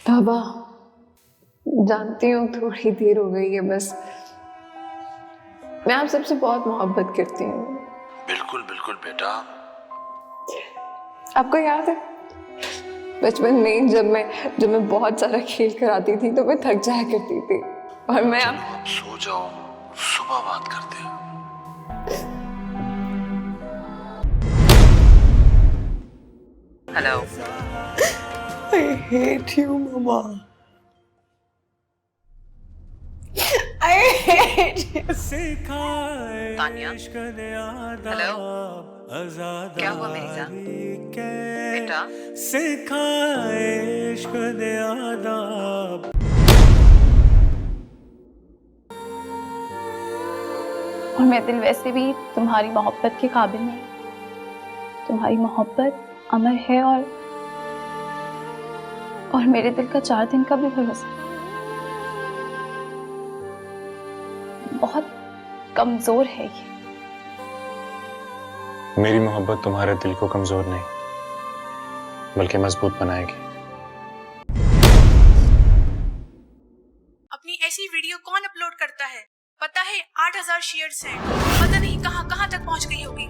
बाबा, जानती हूँ थोड़ी देर हो गई है, बस मैं आप सबसे बहुत मोहब्बत करती हूँ। बिल्कुल बिल्कुल बेटा। आपको याद है बचपन में जब मैं बहुत सारा खेल कर आती थी तो मैं थक जाया करती थी, और मैं चलो अब सो जाओ, सुबह बात करते हैं। Hello. I hate you, Mama. I hate you. Tania, hello. क्या हुआ मेरी जान? बेटा, और मैं दिल वैसे भी तुम्हारी मोहब्बत के काबिल नहीं। तुम्हारी मोहब्बत अमर है, और मेरे दिल का 4 दिन का भी भरोसा। बहुत कमजोर है ये। मेरी मोहब्बत तुम्हारे दिल को कमजोर नहीं बल्कि मजबूत बनाएगी। अपनी ऐसी वीडियो कौन अपलोड करता है? पता है 8000 शेयर्स हैं। पता नहीं कहां कहां तक पहुंच गई होगी।